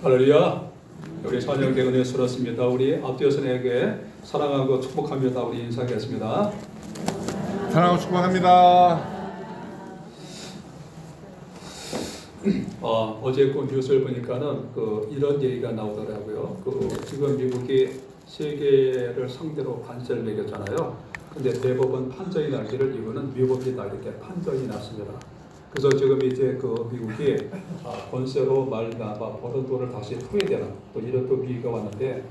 할렐루야. 우리 찬양대 은혜스럽습니다. 우리 앞뒤에서에게 사랑하고 축복합니다. 우리 인사하겠습니다. 사랑하고 축복합니다. 어제 그 뉴스를 보니까는 이런 얘기가 나오더라고요. 지금 미국이 세계를 상대로 관세를 매겼잖아요. 근데 대법원 판정이 나기를 이거는 미국이다 이렇게 판정이 났습니다. 그래서 지금 이제 미국이 관세로 말미암아 버는 돈을 다시 토해되는 또 이런 또 위기가 왔는데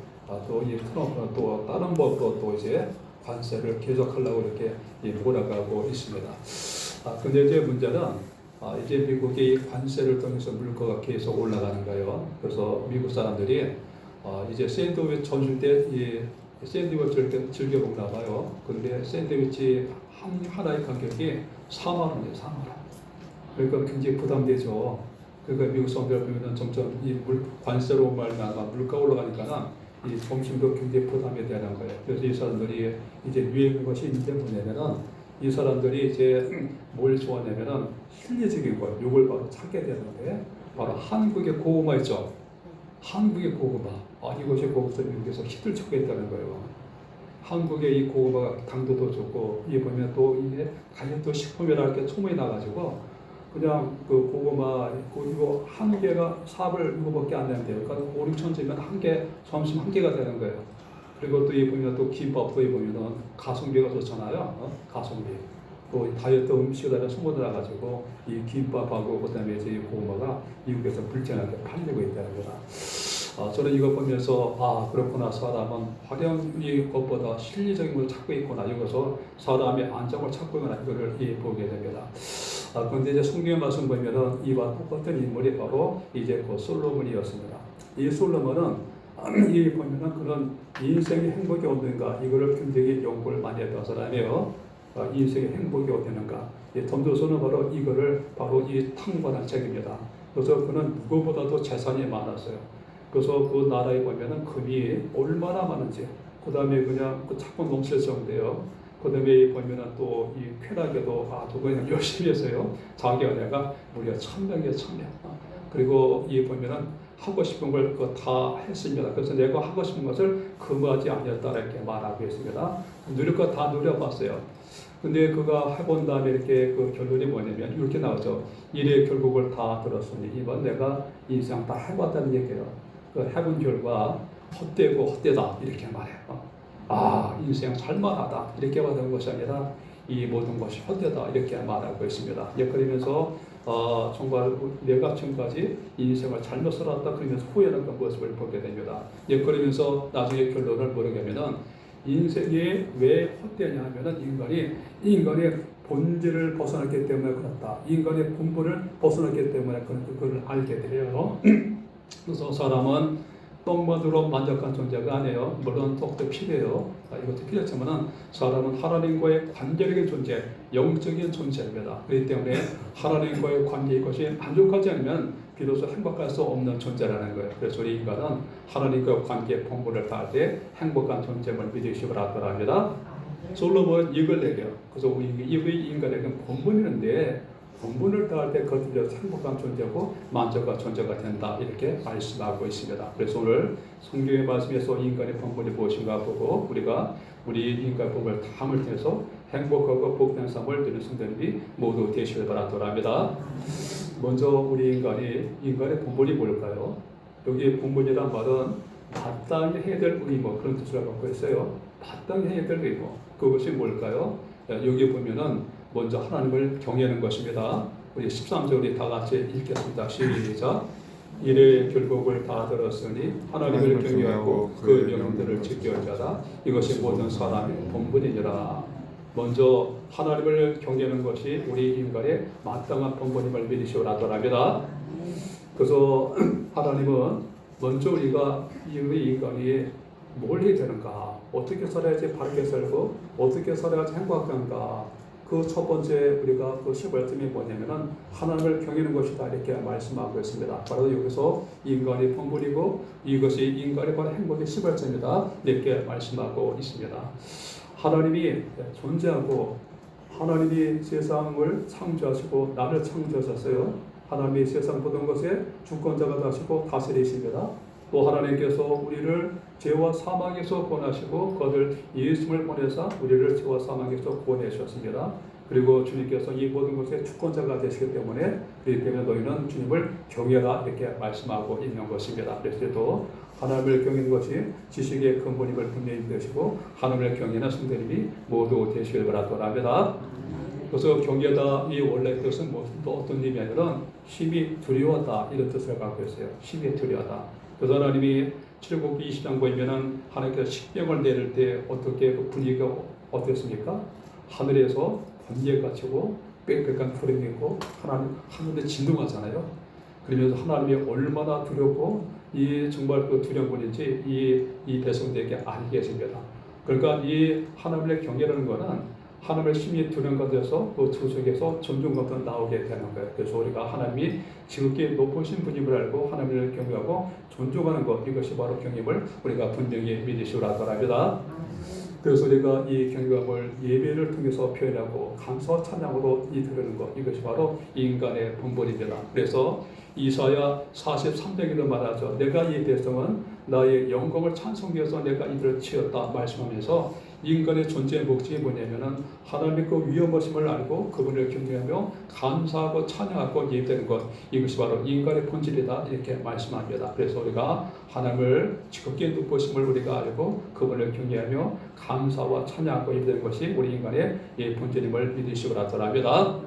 또 이 트럼프는 또 다른 법으로 또 이제 관세를 계속하려고 이렇게 몰아가고 있습니다. 근데 이제 문제는 이제 미국이 관세를 통해서 물가가 계속 올라가는 거예요. 그래서 미국 사람들이 이제 샌드위치 전줄 때 이 샌드위치를 즐겨 먹나 봐요. 그런데 샌드위치 하나의 가격이 4만 원이에요. 4만 원. 그러니까 굉장히 부담되죠. 그러니까 미국 사람들 보면은 점점 이 관세로 말미암아 물가 올라가니까는 이 점심도 굉장히 부담이 되는 거예요. 그래서 이 사람들이 이제 유행한 것이 있는데 뭐냐면은 이 사람들이 이제 뭘 좋아하냐면은 실리적인 것, 요걸 바로 찾게 되는데 바로 한국의 고구마 있죠. 한국의 고구마. 이것이 고급스러운 미국에서 히트를 치고 있다는 거예요. 한국의 이 고구마가 당도도 좋고 이 보면 또 이게 다이어트 식품이라 이렇게 소문이 나가지고 그냥 고구마 이거 한 개가 삽을 이거밖에 안 되는데요. 그러니까 5, 6천 주면 한 개, 점심 한 개가 되는 거예요. 그리고 또 이 보면 또 김밥도 이 보면은 가성비가 좋잖아요. 가성비. 또 다이어트 음식이라는 소문이 나가지고 이 김밥하고 그다음에 이제 이 고구마가 미국에서 불편하게 팔리고 있다는 거다. 저는 이거 보면서 그렇구나. 사람은 화려한 것보다 실리적인 걸 찾고 있구나. 이것을 사람의 안정을 찾고 있구나. 이거를 보게 됩니다. 그런데 이제 성경의 말씀 보면은 이와 똑같은 인물이 바로 이제 솔로몬이었습니다. 이 솔로몬은 이 보면은 그런 인생의 행복이 어딘가 이거를 굉장히 연구를 많이 했던 사람이에요. 인생의 행복이 어디는가. 덤도서는 바로 이거를 바로 이 탕관한 책입니다. 그래서 그는 누구보다도 재산이 많았어요. 그래서 그 나라에 보면은 금이 얼마나 많은지, 그 다음에 그냥 자꾸 넘칠 정도예요. 그 다음에 보면은 또 이 쾌락에도 그냥 열심히 했어요. 자기 아내가 무려 1000명이에요, 1000명. 그리고 이 보면은 하고 싶은 걸 다 했습니다. 그래서 내가 하고 싶은 것을 금하지 아니었다 이렇게 말하고 있습니다. 누릴 거 다 누려봤어요. 근데 그가 해본 다음에 이렇게 결론이 뭐냐면 이렇게 나오죠. 일의 결국을 다 들었으니 이번 내가 인생 다 해봤다는 얘기예요. 해본 결과 헛되고 헛되다 이렇게 말해요. 인생 살만하다 이렇게 말하는 것이 아니라 이 모든 것이 헛되다 이렇게 말하고 있습니다. 그러면서 정말 내가 지금까지 인생을 잘못 살았다 그러면서 후회하는 그 모습을 보게 됩니다. 그러면서 나중에 결론을 모르겠면은 인생이 왜 헛되냐 하면은 인간의 본질을 벗어났기 때문에 그렇다. 인간의 본분을 벗어났기 때문에 그걸 알게 돼요. 그래서 사람은 떡만으로 만족한 존재가 아니에요. 물론 떡도 필요해요. 이것도 필요하지만 사람은 하나님과의 관계적인 존재, 영적인 존재입니다. 그렇기 때문에 하나님과의 관계 이것이 만족하지 않으면 비로소 행복할 수 없는 존재라는 거예요. 그래서 우리 인간은 하나님과의 관계의 본분을 다할 때 행복한 존재임을 믿으시기 바랍니다. 솔로몬은 이걸 얘기해요. 그래서 우리 인간에게는 본분이 있는데 본분을 다할 때 그것들이 행복한 존재고 만족한 존재가 된다 이렇게 말씀하고 있습니다. 그래서 오늘 성경의 말씀에서 인간의 본분이 무엇인가 보고 우리가 우리 인간의 본분을 다함을 통해서 행복하고 복된 삶을 누리는 성도님이 모두 되시길 바랍니다. 먼저 우리 인간의 본분이 뭘까요? 여기 본분이란 말은 마땅히 해야 될 의무 그런 뜻을 갖고 있어요. 마땅히 해야 될 의무 그것이 뭘까요? 여기 보면은 먼저 하나님을 경외하는 것입니다. 우리 13절 우리 다 같이 읽겠습니다. 시작. 일의 결국을 다 들었으니 하나님을 경외하고 그 명령들을 지켜야 하라. 이것이 모든 사람의 본분이니라. 먼저 하나님을 경외하는 것이 우리 인간의 마땅한 본분임을 믿으시기 바랍니다. 그래서 하나님은 먼저 우리가 우리 인간이 뭘 해야 되는가, 어떻게 살아야지 바르게 살고 어떻게 살아야지 행복한가. 그 첫 번째 우리가 15점이 뭐냐면은 하나님을 경외하는 것이다 이렇게 말씀하고 있습니다. 바로 여기서 인간의 본분이고 이것이 인간의 바로 행복의 15점이다 이렇게 말씀하고 있습니다. 하나님이 존재하고 하나님이 세상을 창조하시고 나를 창조하셨어요. 하나님이 세상 모든 것에 주권자가 되시고 다스리십니다. 또 하나님께서 우리를 죄와 사망에서 구원하시고 거들 예수를 보내사 우리를 죄와 사망에서 구원해 주셨습니다. 그리고 주님께서 이 모든 것의 주권자가 되시기 때문에 그렇기 때문에 너희는 주님을 경외하라 이렇게 말씀하고 있는 것입니다. 그래서 하나님을 경외하는 것이 지식의 근본임을 분명히 믿으시고 하나님을 경외하는 성도님이 모두 되시길 바랍니다. 그래서 경외하다 이 원래 뜻은 어떤 의미냐면 심히 두려워하다 이런 뜻을 갖고 있어요. 심히 두려워하다. 그래서 하나님이 출애굽기 20장 보면은 하나님께서 십령을 내릴 때 어떻게 그 분위기가 어땠습니까? 하늘에서 번개가 치고 빽빽한 구름이 있고 하늘에 진동하잖아요. 그러면서 하나님이 얼마나 두렵고 이 정말 그 두려운 분인지 이 백성들에게 알게 해줍니다. 그러니까 이 하나님의 경외라는 것은 하나님을 심히 두려운 가운데서 그 주속에서 존중감도 나오게 되는 거예요. 그래서 우리가 하나님이 지극히 높으신 분임을 알고 하나님을 경외하고 존중하는 것, 이것이 바로 경외임을 우리가 분명히 믿으시오라 합니다. 그래서 우리가 이 경외감을 예배를 통해서 표현하고 감사 찬양으로 드리는 것, 이것이 바로 인간의 본분입니다. 그래서 이사야 43장에도 말하죠. 내가 이 백성은 나의 영광을 찬송해서 내가 이들을 치었다 말씀하면서 인간의 존재의 목적이 뭐냐면은 하나님의 그 위엄하심을 알고 그분을 경외하며 감사하고 찬양하고 예배되는 것, 이것이 바로 인간의 본질이다 이렇게 말씀합니다. 그래서 우리가 하나님을 지극히 높으심을 우리가 알고 그분을 경외하며 감사와 찬양하고 예배되는 것이 우리 인간의 본질임을 믿으시기 바랍니다.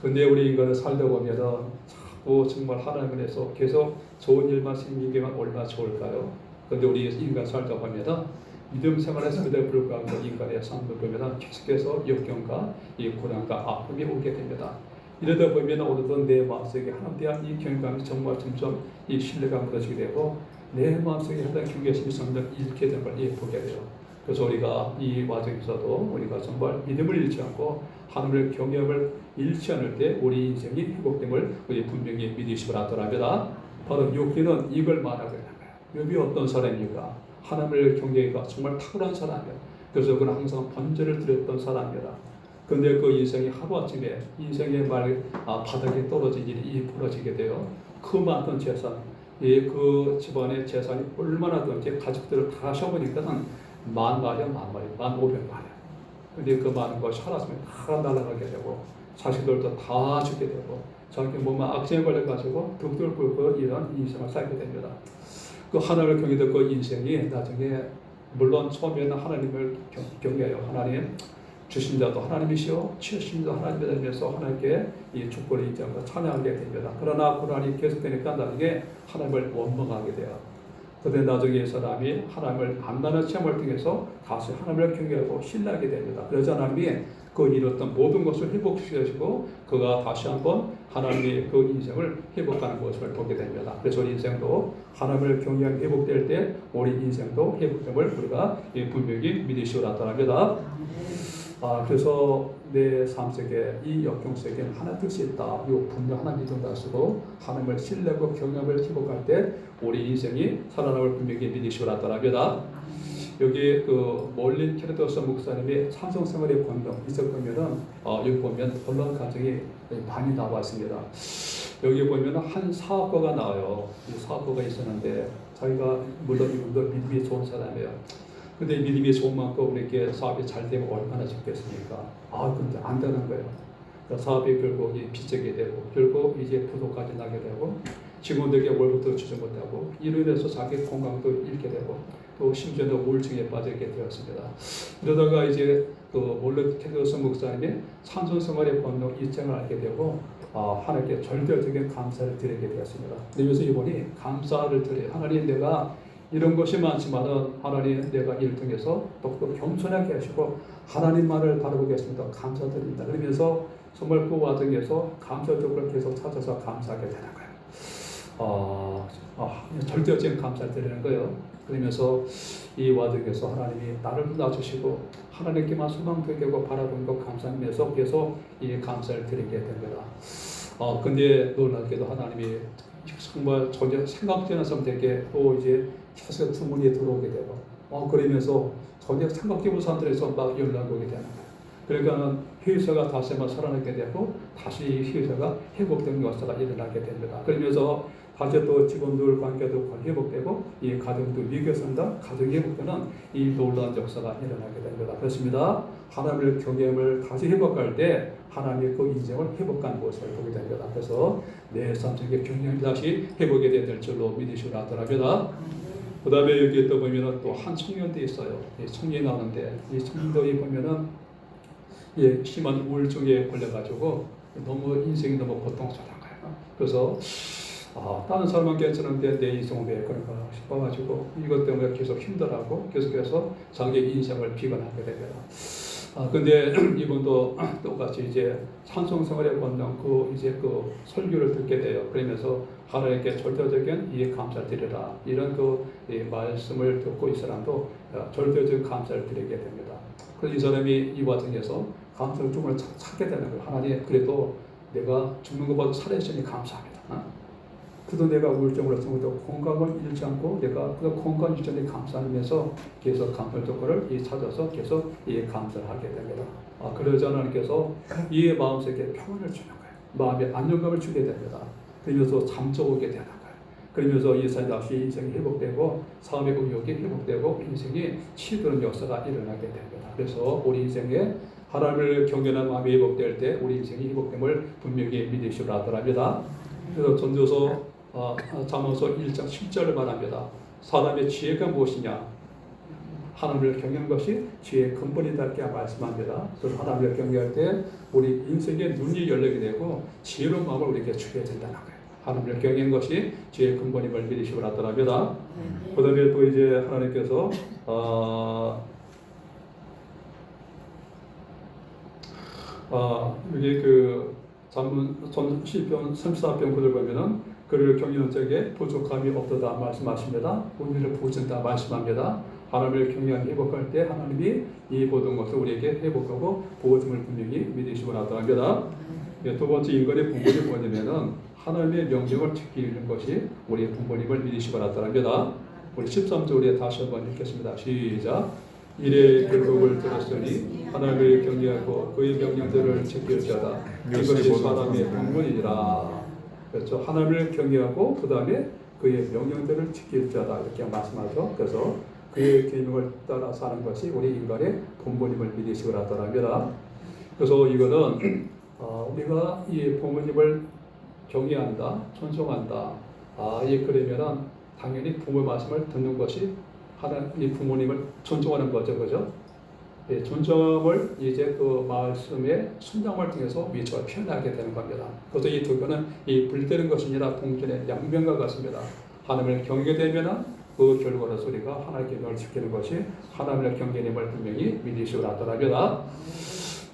근데 우리 인간은 살다 보면은 자꾸 정말 하나님을 해서 계속 좋은 일만 생기기만 얼마나 좋을까요? 근데 우리 인간 살다 보면은 믿음 생활했음에도 불구하고 인간의 삶을 보면 계속해서 역경과 이 고난과 아픔이 오게 됩니다. 이러다 보면 어느덧 내 마음속에 하나님에 대한 이 경외감이 정말 점점 이 신뢰가 무너지게 되고 내 마음속에 하나님의 경외심이 점점 잃게 되는 걸 보게 돼요. 그래서 우리가 이 과정에서도 우리가 정말 믿음을 잃지 않고 하나님을 경외함을 잃지 않을 때 우리 인생이 회복됨을 우리 분명히 믿으시기 바랍니다. 바로 욥기는 이걸 말하고 있는 거예요. 욥이 어떤 사람입니까? 하나님을 경외가 정말 탁월한 사람이에요. 그래서 그는 항상 번제를 드렸던 사람이다. 그런데 그 인생이 하루아침에 인생의 바닥에 떨어진 일이 벌어지게 돼요. 그 많은 재산, 그 집안의 재산이 얼마나 든지 가족들을 다 하셔보니까는 15,000마리. 근데 그 많은 것이 하루아침에 다 날아가게 되고 자식들도 다 죽게 되고 자기 몸에 악재에 걸려가지고 득들 꿇고 이런 인생을 살게 됩니다. 그 하나님을 경외했던 그 인생이 나중에 물론 처음에는 하나님을 경외해요. 하나님 주신 자도 하나님이시오 치우신 자도 하나님이 되면서 하나님께 이 축복을 인정하고 찬양하게 됩니다. 그러나 고난이 계속되니까 나중에 하나님을 원망하게 돼요. 그런데 나중에 이 사람이 하나님을 만나는 체험을 통해서 다시 하나님을 경외하고 신뢰하게 됩니다. 그래서 하나님이 그 잃었던 모든 것을 회복시키시고 그가 다시 한번 하나님의 그 인생을 회복하는 것을 보게 됩니다. 그래서 우리 인생도 하나님을 경외하는 회복될 때 우리 인생도 회복됨을 우리가 분명히 믿으시오 나타납니다. 그래서 내 삶 속에 이 역경 속에는 하나님 뜻이 있다. 이 분명 하나님 믿음을 가지고 하나님을 신뢰하고 경외함을 회복할 때 우리 인생이 살아남을 분명히 믿으시오 나타납니다. 여기 그 몰린 캐르도스 목사님의 찬송생활의 권능 이쪽 보면은 여기 보면 혼란 가정이 많이 나와 있습니다. 여기 보면은 한 사업가가 나와요. 이 사업가가 있었는데 자기가 물론 이분도 믿음이 좋은 사람이에요. 근데 믿음이 좋은 만큼 이렇게 사업이 잘 되면 얼마나 좋겠습니까? 근데 안 되는 거예요. 사업이 결국 빚지게 되고 결국 이제 부도까지 나게 되고 직원들에게 월급도 주지 못하고 이로 인해서 자기 건강도 잃게 되고 또 심지어는 우울증에 빠지게 되었습니다. 이러다가 이제 그 몰린 캐르도스 목사님의 찬송생활의 권능 이점을 알게 되고 하나님께 절대적인 감사를 드리게 되었습니다. 그래서 이번이 감사를 드려요. 하나님 내가 이런 것이 많지만은 하나님 내가 이를 통해서 더욱더 겸손하게 하시고 하나님만을 바라보겠습니다. 감사드립니다. 그러면서 정말 그 과정에서 감사적으로 계속 찾아서 감사하게 되는 거예요. 절대적인 감사를 드리는 거예요. 그러면서 이 과정에서 하나님이 나를 낳아주시고 하나님께만 소망되게 하고 바라본 것 감사하면서 계속 이 감사를 드리게 됩니다. 근데 놀랍게도 하나님이 정말 전혀 생각지 않은 사람들에게 또 이제 계속 주문이 들어오게 되고 그러면서 전혀 생각지 못한 사람들에서 막 연락이 오게 되는 거예요. 그러니까 회사가 다시 한번 살아나게 되고 다시 회사가 회복되는 역사가 일어나게 됩니다. 그러면서 다시 또 직원들 관계도 회복되고 이 가정도 위기에선다 가정이 회복되는 이 놀라운 역사가 일어나게 됩니다. 그렇습니다. 하나님의 경험을 다시 회복할 때 하나님의 그 인생을 회복한 모습을 보게 됩니다. 그래서 내 삶 속의 경험이 다시 회복이 될 줄로 믿으시고 나타납니다. 그 다음에 여기 또 보면은 또 한 청년도 있어요. 이 청년이 나오는데 이 청년들이 보면은 예, 심한 우울증에 걸려가지고 너무 인생이 너무 고통스러운 거예요. 그래서 다른 사람은 괜찮은데 내 인생은 왜 그런가 싶어가지고 이것 때문에 계속 힘들어하고 계속해서 자기 인생을 비관하게 됩니다. 근데 이분도 똑같이 이제 찬송생활에 걷는 그 설교를 듣게 돼요. 그러면서 하나님께 절대적인 이 감사를 드리라. 이런 이 말씀을 듣고 이 사람도 절대적인 감사를 드리게 됩니다. 그래서 이 사람이 이 과정에서 감사를 정말 찾게 되는 거예요. 하나님, 그래도 내가 죽는 것보다 살아있으니 감사합니다. 그래도 내가 우울증으로 생겨도 건강을 잃지 않고 내가 그 건강 유전에 감사하면서 계속 감사의 조건을 찾아서 계속 감사를 하게 됩니다. 그러자 하나님께서 이 마음속에 평안을 주는 거예요. 마음에 안정감을 주게 됩니다. 그러면서 잠적 오게 되는 거예요. 그러면서 이 사람 다시 인생이 회복되고 삶의 의욕이 회복되고 인생이 치유되는 역사가 일어나게 됩니다. 그래서 우리 인생에 하나님을 경외하는 마음이 회복될 때 우리 인생이 회복됨을 분명히 믿으시기 바랍니다. 그래서 전도서 잠언서 1장 7절을 말합니다. 사람의 지혜가 무엇이냐? 하나님을 경외하는 것이 지혜의 근본이다 말씀합니다. 그래서 하나님을 경외할 때 우리 인생의 눈이 열리게 되고 지혜로운 마음을 우리에게 주게 된다는 거예요. 하나님을 경외하는 것이 지혜의 근본임을 믿으시기 바랍니다. 그 다음에 또 이제 하나님께서 여기 시편 34편 9절 보면은 그를 경외하는 자에게 부족함이 없도다 말씀하십니다. 우리를 보존다 말씀합니다. 하나님을 경외하며 회복할 때 하나님이 이 모든 것을 우리에게 회복하고 보호심을 분명히 믿으시고 나타납니다. 두 번째 인간의 분본이 뭐냐면은 하나님의 명령을 지키는 것이 우리의 분본임을 믿으시고 나타납니다. 우리 13절 우리 다시 한번 읽겠습니다. 시작. 이래 결국을 들었으니 하나님을 경외하고 그의 명령들을 지킬 자다. 이것이 사람의 분본이니라. 그렇죠. 하나님을 경외하고 그 다음에 그의 명령들을 지킬 자다 이렇게 말씀하죠. 그래서 그의 계명을 따라 사는 것이 우리 인간의 본분임을 믿으시고 나타납니다. 그래서 이거는 우리가 이 부모님을 경외한다, 존중한다. 그러면은 당연히 부모 말씀을 듣는 것이 이 부모님을 존중하는 거죠, 그죠? 존중을 이제 그 말씀의 순종을 통해서 미처 표현하게 되는 겁니다. 그래서 이 두 개는 불되는 것이 아니라 동전의 양면과 같습니다. 하나님을 경외되면은 그 결과로서 우리가 하나님의 계명을 지키는 것이 하나님의 경외임을 분명히 믿으시고 나타납니다.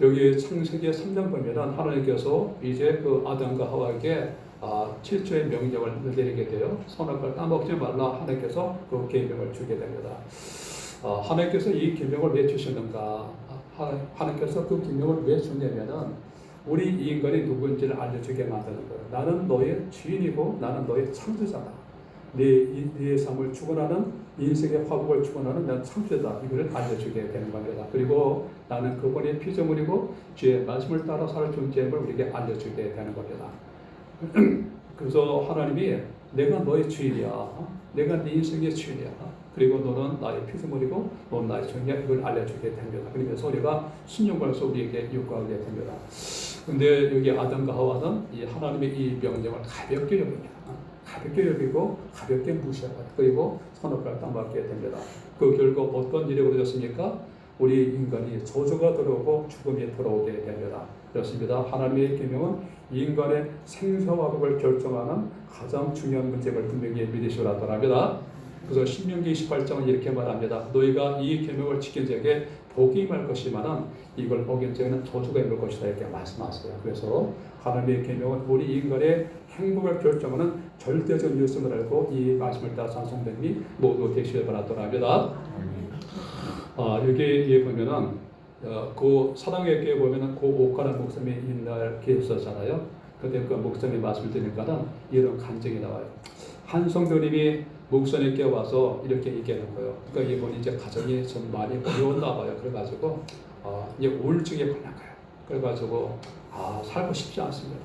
여기 창세기 3장 보면은 하나님께서 이제 그 아담과 하와에게 7조의 명령을 내리게 돼요. 선악과를 따먹지 말라 하나님께서 그 계명을 주게 됩니다. 하나님께서 이 계명을 왜 주셨는가? 하나님께서 그 계명을 왜 주냐면은 우리 이 인간이 누구인지를 알려주게 만드는 거예요. 나는 너의 주인이고 나는 너의 창조자다. 네 삶을 축원하는 인생의 화복을 축원하는 난 창조자다. 이거를 알려주게 되는 겁니다. 그리고 나는 그분의 피조물이고 주의 말씀을 따라 살 존재임을 우리에게 알려주게 되는 겁니다. 그래서 하나님이 내가 너의 주인이야. 내가 네 인생의 주인이야. 그리고 너는 나의 피조물이고 너는 나의 주인이야. 이걸 알려주게 됩니다. 그러면서 우리가 순종하면서 우리에게 요구하게 됩니다. 근데 여기 아담과 하와는 이 하나님의 이 명령을 가볍게 여깁니다. 가볍게 여기고 가볍게 무시하고 그리고 선악과를 따먹게 됩니다. 그 결과 어떤 일이 벌어졌습니까? 우리 인간이 저주가 들어오고 죽음이 들어오게 됩니다. 그렇습니다. 하나님의 계명은 인간의 생사화복을 결정하는 가장 중요한 문제를 분명히 믿으시고 나타납니다. 그래서 신명기 28장은 이렇게 말합니다. 너희가 이 계명을 지킨 자에게 복이 임할 것이지만 이걸 어긴 자에게는 저주가 임할 것이다 이렇게 말씀하세요. 그래서 하나님의 계명은 우리 인간의 행복을 결정하는 절대적 뉴스를 알고 이 말씀을 따라 찬송됨이 모두 되시길 바랍니다. 여기 보면은 그 사랑의 교회 보면은 그 오카라는 목사님이 옛날 계셨잖아요. 그때 그 목사님이 말씀을 드리니까는 이런 간증이 나와요. 한 성도님이 목사님께 와서 이렇게 얘기하는 거예요. 그러니까 이분이 이제 가정이 좀 많이 어려웠나 봐요. 그래가지고 이제 우울증에 걸린 거예요. 그래가지고 살고 싶지 않습니다.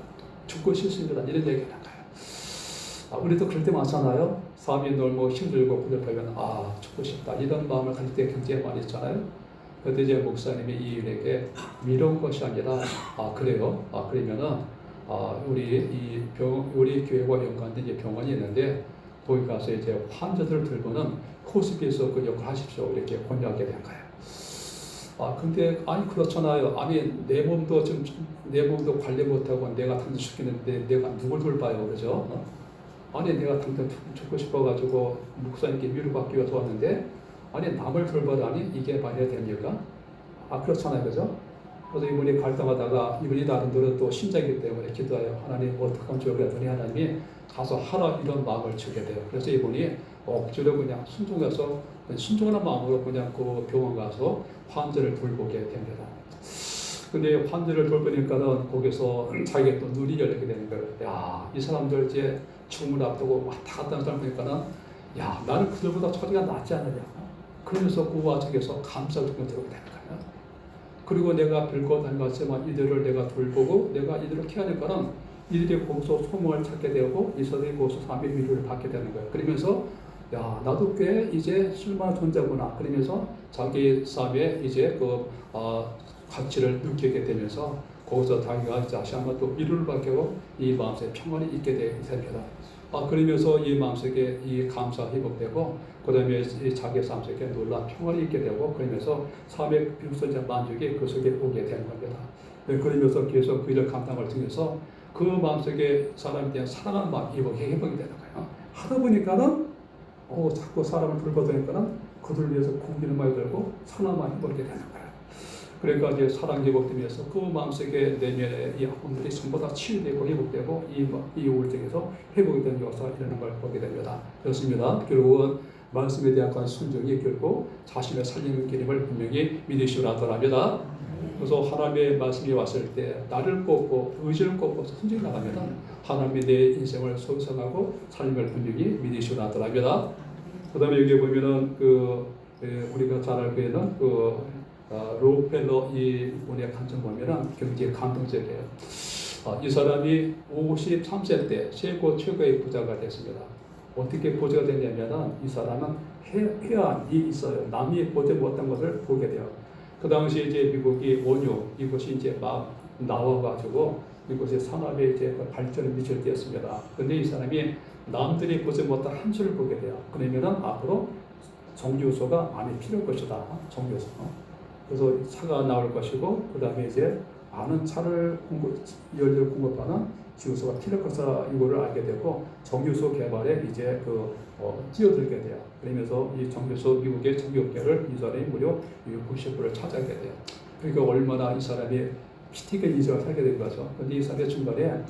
죽고 싶습니다. 이런 얘기를 하는 거예요. 우리도 그럴 때 많잖아요. 삶이 너무 힘들고 부족하면 죽고 싶다 이런 마음을 가질 때 굉장히 많이 있잖아요. 그때 이제 목사님이 이 일에게 미룬 것이 아니라 그래요. 그러면은 우리 교회와 연관된 이제 병원이 있는데 거기 가서 이제 환자들을 돌보는 호스피스 그 역할 하십시오. 이렇게 권유하게 된 거예요. 근데 그렇잖아요. 내 몸도 관리 못하고 내가 당장 죽겠는데 내가 누굴 돌봐요, 그죠? 내가 당장 죽고 싶어가지고 목사님께 위로받기 위해서 왔는데 남을 돌보다니 이게 말이 됩니까? 그렇잖아요, 그죠? 그래서 이분이 갈등하다가 이분이 나름대로 또 신자이기 때문에 기도해요. 하나님 어떻게 하면 좋을까 했더니 하나님이 가서 하라 이런 마음을 주게 돼요. 그래서 이분이 억지로 그냥 순종하는 마음으로 그냥 그 병원 가서 환자를 돌보게 됩니다. 근데 환자를 돌보니까는 거기서 자기가 또 눈이 열리게 되는 거예요. 이 사람들 이제 죽음을 앞두고 왔다 갔다 하는 사람 보니까는 나는 그들보다 처지가 낫지 않느냐. 그러면서 그 와중에서 감사를 들게 되는 거예요. 그리고 내가 별것 아닌 것지만 이들을 내가 돌보고 내가 이들을 케어하니까는 이들이 거기서 소망을 찾게 되고 이 사람이 거기서 삶의 위로를 받게 되는 거예요. 그러면서 나도 꽤 이제 쓸만한 존재구나. 그러면서 자기 삶에 이제 가치를 느끼게 되면서 거기서 자기가 다시 한번 또 위로를 받고 이 마음속에 평안이 있게 됩니다. 그러면서 이 마음속에 이 감사가 회복되고 그 다음에 자기 삶 속에 놀라운 평안이 있게 되고 그러면서 삶의 비로소 만족이 그 속에 오게 되는 겁니다. 그러면서 계속 그 일을 감당을 통해서 그 마음속에 사람에 대한 사랑하는 마음이 회복이 되는 거예요. 하다 보니까는 자꾸 사람을 돌보니까는 그들 위해서 공기를 많이 들고 사랑을 많이 회복이 되는 거예요. 그러니까 이제 사랑 회복되면서 그 마음속에 내면의 이 아픔들이 전부 다 치유되고 회복되고 이 우울증에서 회복이 되는 역사가 일어나는 걸 보게 됩니다. 그렇습니다. 결국은 말씀에 대한 순종이 결국 자신을 살리는 길임을 분명히 믿으시오라 하더랍니다. 그래서 하나님의 말씀이 왔을 때 나를 꼽고 의지를 꼽고 순종해 나가면 하나님이 내 인생을 소성하고 살림을 분명히 믿으시오라 하더랍니다. 그 다음에 여기 보면은 우리가 잘 알고 있는 록펠러 이분의 관점 보면은 굉장히 감동적이에요. 이 사람이 53세 때 최고의 부자가 됐습니다. 어떻게 부자가 됐냐면은 이 사람은 해안이 있어요. 남이 보지 못한 것을 보게 돼요. 그 당시 이제 미국이 원유 이것이 이제 막 나와가지고 이것이 산업에 이제 발전을 미칠 때였습니다. 근데 이 사람이 남들이 보지 못한 한 수를 보게 돼요. 그러면은 앞으로 정유소가 많이 필요할 것이다. 정유소. 그래서 차가 나올 것이고 그 다음에 이제 많은 연료를 공급하는 지우소가 필요할 것이다. 이거를 알게 되고 정유소 개발에 이제 뛰어들게 돼요. 그러면서 이 정유소 미국의 정유업계를 이 사람이 무려 60%를 차지하게 돼요. 그러니까 얼마나 이 사람이 피튀긴 인생을 살게 된 거죠. 그런데 이 사람의 중간에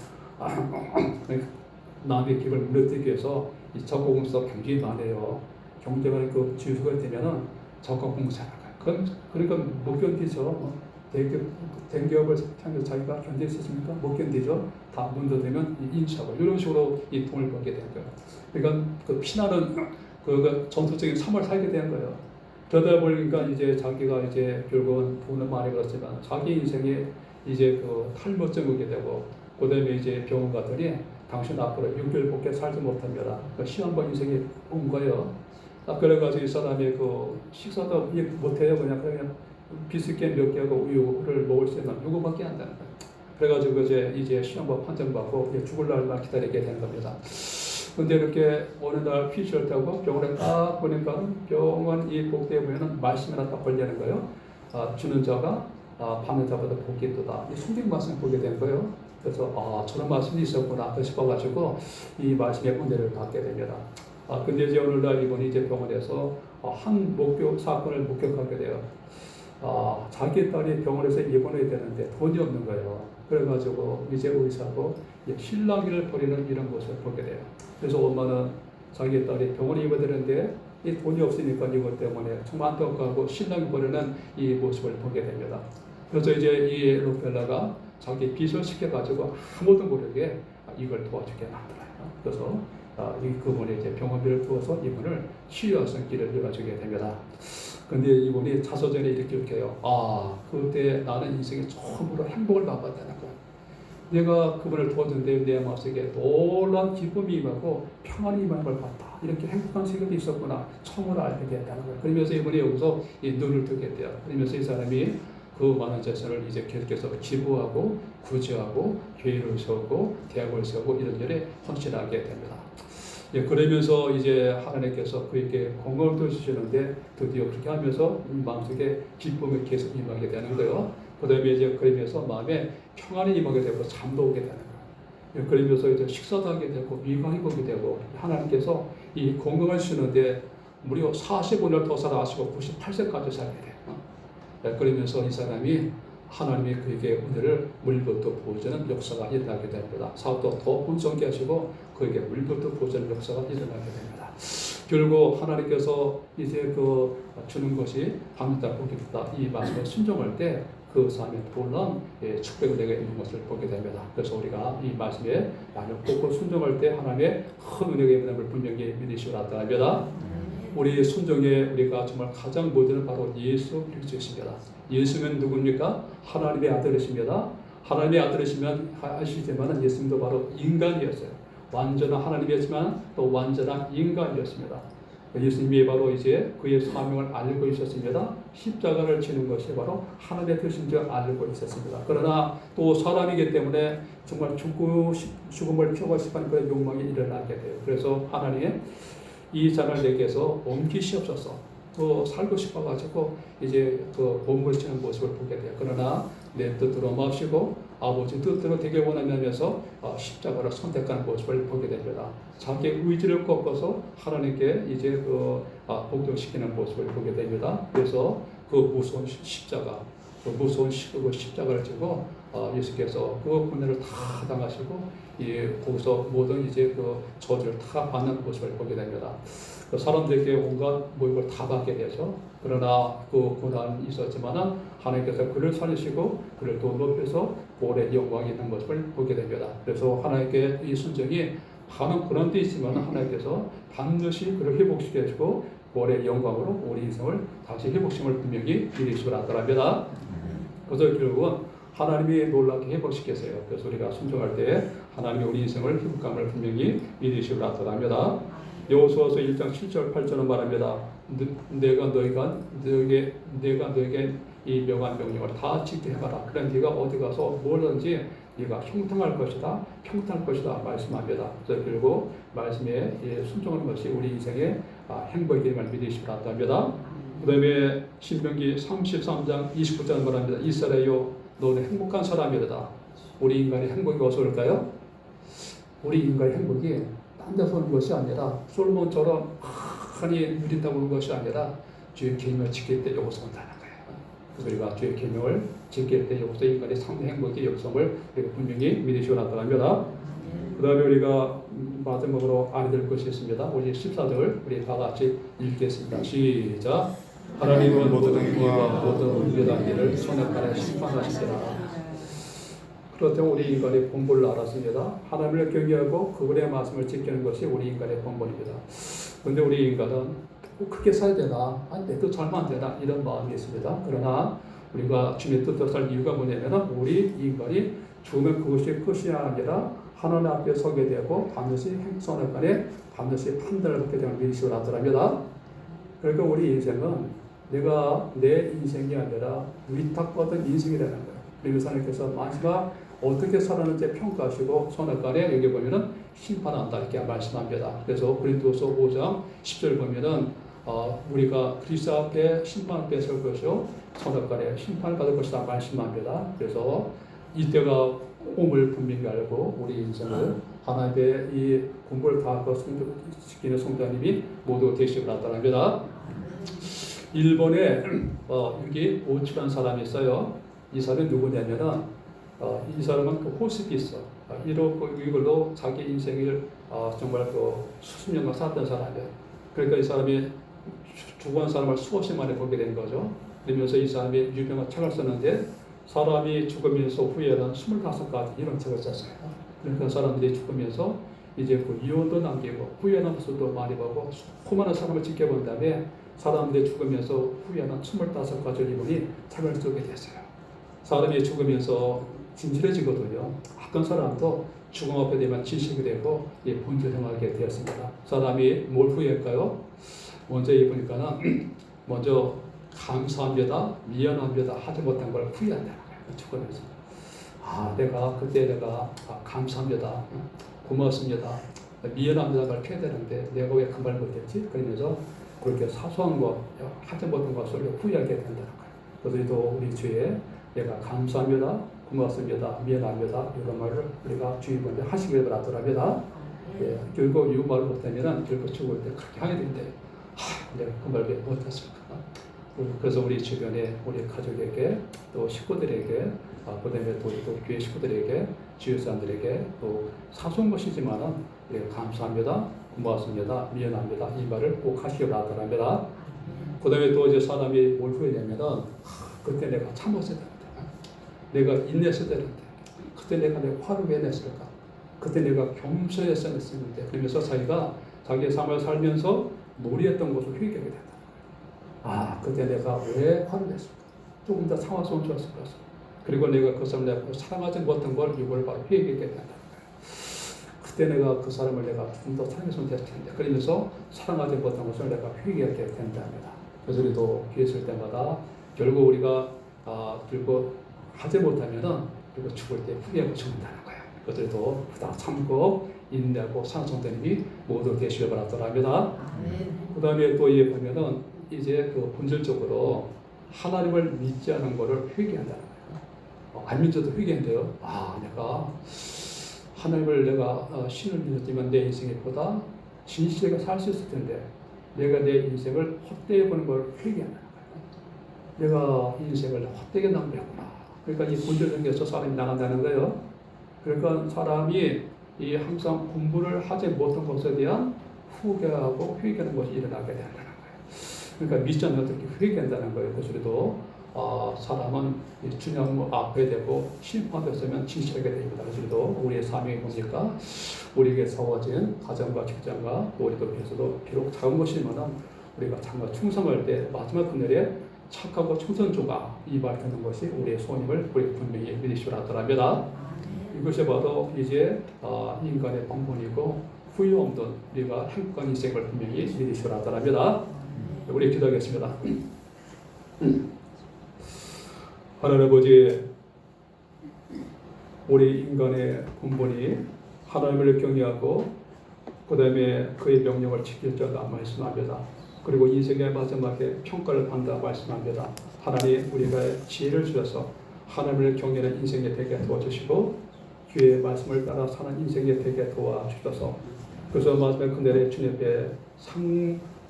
남의 기업을 무너뜨리기 위해서 이 저가공사 굉장히 많아요. 경쟁을 지우소가 되면은 저가공사 그러니까 못 견디죠. 대기업을 향해서 자기가 견딜 수 있습니까? 못 견디죠. 다 문제되면 인수하고 이런 식으로 이 돈을 벌게 되는 거예요. 그러니까 피나는 전투적인 삶을 살게 되는 거예요. 그러다 보니까 이제 자기가 이제 결국은 돈을 많이 벌었지만 자기 인생에 이제 탈모증 오게 되고 그다음에 이제 병원 갔더니 당신 앞으로 6개월밖에 살지 못합니다. 시한번 인생이 온 거예요. 그래가지고 이 사람이 식사도 못해요. 그냥 비스킷 몇 개하고 우유를 먹을 수 있는 요거밖에 안 되는 거예요. 그래가지고 이제 시험과 판정받고 죽을 날만 기다리게 되는 겁니다. 근데 이렇게 어느 날 피시를 타고 병원에 딱 보니까 병원 이 복대에 보면은 말씀이 하나 딱 걸리는 거예요. 주는 자가 받는 자보다 복이 있도다. 이 성경 말씀을 보게 된 거예요. 그래서 저런 말씀이 있었구나 싶어가지고 이 말씀의 은혜를 받게 됩니다. 근데 이제 오늘날 이분이 이제 병원에서 한 사건을 목격하게 돼요. 자기 딸이 병원에서 입원해야 되는데 돈이 없는 거예요. 그래가지고 이제 의사하고 실랑이를 벌이는 이런 모습을 보게 돼요. 그래서 엄마는 자기 딸이 병원에 입원해야 되는데 이 돈이 없으니까 이것 때문에 정말 안타깝고 실랑이 벌이는 이 모습을 보게 됩니다. 그래서 이제 이 록펠러가 자기 빚을 시켜가지고 아무도 모르게 이걸 도와주게 만들어요. 그래서 그분이 이제 병원비를 부어서 이분을 치유하는 길을 열어주게 됩니다. 근데 이분이 자서전에 이렇게 해요. 그때 나는 인생에 처음으로 행복을 맛봤다는 거야. 내가 그분을 도왔는데 내 마음속에 놀라운 기쁨이 임하고 평안이 임하는 걸 봤다. 이렇게 행복한 생각이 있었구나. 처음으로 알게 됐다는 거예요. 그러면서 이분이 여기서 이 눈을 뜨게 돼요. 그러면서 이 사람이 그 많은 재산을 이제 계속해서 기부하고 구제하고 교회를 세우고 대학을 세우고 이런 일에 헌신하게 됩니다. 그러면서 이제 하나님께서 그에게 건강을 주시는데 드디어 그렇게 하면서 마음속에 기쁨이 계속 임하게 되는 거예요. 그 다음에 이제 그러면서 마음에 평안이 임하게 되고 잠도 오게 되는 거예요. 그러면서 이제 식사도 하게 되고 미관이 보게 되고 하나님께서 이 건강을 주시는데 무려 45년 더 살아가시고 98세까지 살게 돼요. 그러면서 이 사람이 하나님이 그에게 은혜를 물부터 보여주는 역사가 일어나게 됩니다. 사업도 더 번성케 하시고 그에게 물부터 보여주는 역사가 일어나게 됩니다. 결국 하나님께서 이제 주는 것이 하늘따라 복이다. 이 말씀에 순종할 때 그 사람의 놀라운 축복이 내게 있는 것을 보게 됩니다. 그래서 우리가 이 말씀에 나를 꼭 순종할 때 하나님의 큰 은혜가 있는 것을 분명히 믿으시고 나타납니다. 우리 순종에 우리가 정말 가장 모델은 바로 예수 그리스도이십니다. 예수는 누굽니까? 하나님의 아들이십니다. 하나님의 아들이시면 아시지만 예수님도 바로 인간이었어요. 완전한 하나님이었지만 또 완전한 인간이었습니다. 예수님이 바로 이제 그의 사명을 알고 있었습니다. 십자가를 지는 것이 바로 하나님의 뜻인 줄 알고 있었습니다. 그러나 또 사람이기 때문에 정말 죽음을 피하고 싶은 그런 욕망이 일어나게 돼요. 그래서 하나님 이 잔을 내게서 옮기시옵소서. 또 살고 싶어가지고 이제 몸을 치는 모습을 보게 돼요. 그러나 내 뜻대로 마시고 아버지 뜻대로 되게 원하면서 십자가를 선택하는 모습을 보게 됩니다. 자기 의지를 꺾어서 하나님께 이제 복종시키는 모습을 보게 됩니다. 그래서 그 무서운 십자가, 그 무서운 십자가를 지고 예수께서 그 고난을 다 당하시고 거기서 모든 이제 저주를 다 받는 모습을 보게 됩니다. 사람들에게 온갖 모욕을 다 받게 되죠. 그러나 그 고난이 있었지만은 하나님께서 그를 살리시고 그를 또 높여서 오래 영광이 있는 모습을 보게 됩니다. 그래서 하나님께 이 순종이 많은 고난도 있지만 하나님께서 반드시 그를 회복시켜 주시고 오래 영광으로 우리 인생을 다시 회복심을 분명히 이루시고 나타납니다. 그래서 결국은 하나님이 놀랍게 회복시켰어요. 그래서 우리가 순종할 때 하나님이 우리 인생을 회복감을 분명히 이루시고 나타납니다. 여호수아서 1장 7절 8절은 말합니다. 내가 너에게 이 명한 명령을 다 지키게 해봐라. 그럼 네가 어디 가서 뭐든지 네가 형통할 것이다. 평탄할 것이다. 말씀합니다. 그래서 결국 말씀에 순종하는 것이 우리 인생의 행복임을 믿으시기 바랍니다. 그 다음에 신명기 33장 29절 말합니다. 이스라엘여 너는 행복한 사람이다. 우리 인간의 행복이 어디서 올까요? 우리 인간의 행복이 딴 데서 오는 것이 아니라 솔몬처럼 많이 누린다고 오는 것이 아니라 주의 계명을 지킬 때 여기서 온다는 거예요. 그래서 우리가 주의 계명을 지킬 때 여기서 인간의 상대 행복의 역성을 우리가 분명히 믿으시고 나타납니다. 그 다음에 우리가 마지막으로 알아들 것이 있습니다. 우리 14절 우리 다 같이 읽겠습니다. 시작. 하나님은 모든 의와 모든 의로운 일을 선악간에 심판하시리라. 그렇다면 우리 인간의 본분을 알았습니다. 하나님을 경외하고 그분의 말씀을 지키는 것이 우리 인간의 본분입니다. 그런데 우리 인간은 꼭 크게 살야 되나? 내 뜻 잘안 되나? 이런 마음이 있습니다. 그러나 우리가 주님의 뜻대로 살 이유가 뭐냐면 우리 인간이 죽으면 그것이 끝이 아니라 하나님 앞에 서게 되고 반드시 선악간에 반드시 판단을 받게 되는 믿으시고 나타납니다. 그러니까 우리 인생은 내가 내 인생이 아니라 위탁받은 인생이라는 거예요. 그래서 하나님께서 마지막 어떻게 살았는지 평가하시고 선악간에 여기 보면은 심판한다 이렇게 말씀합니다. 그래서 고린도서 5장 10절 보면은 우리가 그리스도 앞에 심판을 뺏을 것이요 선악간에 심판을 받을 것이다 말씀합니다. 그래서 이때가 옴을 분명히 알고 우리 인생을 하나님의 이 공부를 다 지키는 성도님이 모두 되시기 바랍니다. 일본에 여기 오치라는 사람이 있어요. 이 사람이 누구냐면은 이 사람은 그 호스피스 이걸로 자기 인생을 정말 수십 년간 살았던 사람이에요. 그러니까 이 사람이 죽어간 사람을 수없이 많이 보게 된 거죠. 그러면서 이 사람이 유명한 책을 썼는데 사람이 죽으면서 후에는 25가지 이런 책을 썼어요. 그러니까 사람들이 죽으면서 이제 그 유언도 남기고 후회하는 모습도 많이 보고 수많은 사람을 지켜본 다음에 사람들이 죽으면서 후회하는 25가지를 이분이 책을 쓰게 됐어요. 사람이 죽으면서 진실해지거든요. 어떤 사람도 죽음 앞에 되면 진실이 되고 본질행하게 되었습니다. 사람이 뭘 후회할까요? 먼저 보니까는 먼저 감사합니다, 미안합니다 하지 못한 걸 후회한다는 거예요. 죽으면서 그때 내가 감사합니다, 고맙습니다, 미안합니다 걸 해야 되는데 내가 왜 그 말 못했지? 그러면서 그렇게 사소한 것 하지 못한 것을 후회하게 된다는 거예요. 그래서 또 우리 주에 내가 감사합니다, 고맙습니다, 미안합니다 이런 말을 우리가 주의번에 하시길 바라더랍니다. 결국 이 말을 못하면 결국 죽을 때 그렇게 하게 되는데 내가 그 말을 왜 못했을까? 그래서 우리 주변에 우리 가족에게 또 식구들에게 그다음에 또 교회 식구들에게 주위 사람들에게 또 사소한 것이지만은 우리가 감사합니다, 고맙습니다, 미안합니다 이 말을 꼭 하시길 바랍니다. 그다음에 또 이제 사람이 뭘 후회냐면은 그때 내가 참았어야 되는데, 내가 인내했어야 되는데, 그때 내가 내 화를 왜 냈을까? 그때 내가 겸손했어야 했는데, 그러면서 자기가 자기의 삶을 살면서 무리했던 것을 회개하게 된다. 그때 내가 왜 화를 냈을까? 조금 더 참았으면 좋았을 것을. 그리고 내가 그 사람을 내가 사랑하지 못한 걸 이걸 바로 회개하게 된다. 그때 내가 그 사람을 내가 좀 더 사랑했으면 됐을 텐데, 그러면서 사랑하지 못한 것을 내가 회개하게 된답니다. 그래서 우리도 기회 있을 때마다 결국 우리가 그리고 하지 못하면은 그리고 죽을 때 후회하고 죽는다는 거예요. 그것들도 다 참고 인내하고 상성되는 이 모두 되시길 바랍니다. 그 다음에 또 보면은 이제 그 본질적으로 하나님을 믿지 않은 것을 회개한다는 거예요. 안 믿어도 회개한대요. 내가 하나님을 내가 신을 믿었지만 내 인생에 보다 진실하게 살 수 있을 텐데 내가 내 인생을 헛되게 보는 걸 회개한다는 거예요. 내가 인생을 헛되게 낭비했구나. 그러니까 이 본질적에서 사람이 나간다는 거예요. 그러니까 사람이 이 항상 공부를 하지 못한 것에 대한 후회하고 회개하는 것이 일어나게 된다는 거예요. 그러니까 믿지 않는 것을 회개한다는 거예요. 그래서 우리도 사람은 주님 앞에 되고 심판됐으면 진실하게 됩니다. 그래서 우리도 우리의 삶이 뭡니까? 우리에게 세워진 가정과 직장과 우리도 위해서도 비록 작은 것이지만 우리가 정말 충성할 때 마지막 그날에 착하고 충성조가 이 말 듣는 것이 우리의 소원임을 우리 분명히 믿으시라 하더랍니다. 이것이 바로 이제 인간의 본분이고 후회 없는 우리가 행복한 인생을 분명히 믿으시라 하더랍니다. 우리 기도하겠습니다. 하나님 아버지, 우리 인간의 본분이 하나님을 경외하고 그 다음에 그의 명령을 지킬 자다 말씀합니다. 그리고 인생의 마지막에 평가를 받는다 말씀합니다. 하나님, 우리가 지혜를 주셔서 하나님을 경외하는 인생이 되게 도와주시고 주의 말씀을 따라 사는 인생이 되게 도와주셔서 그래서 마지막 그날의 주님 앞에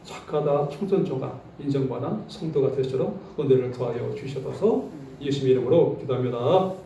착하다 충성조가 인정받는 성도가 되시도록 은혜를 더하여 주셔서 예수님 이름으로 기도합니다.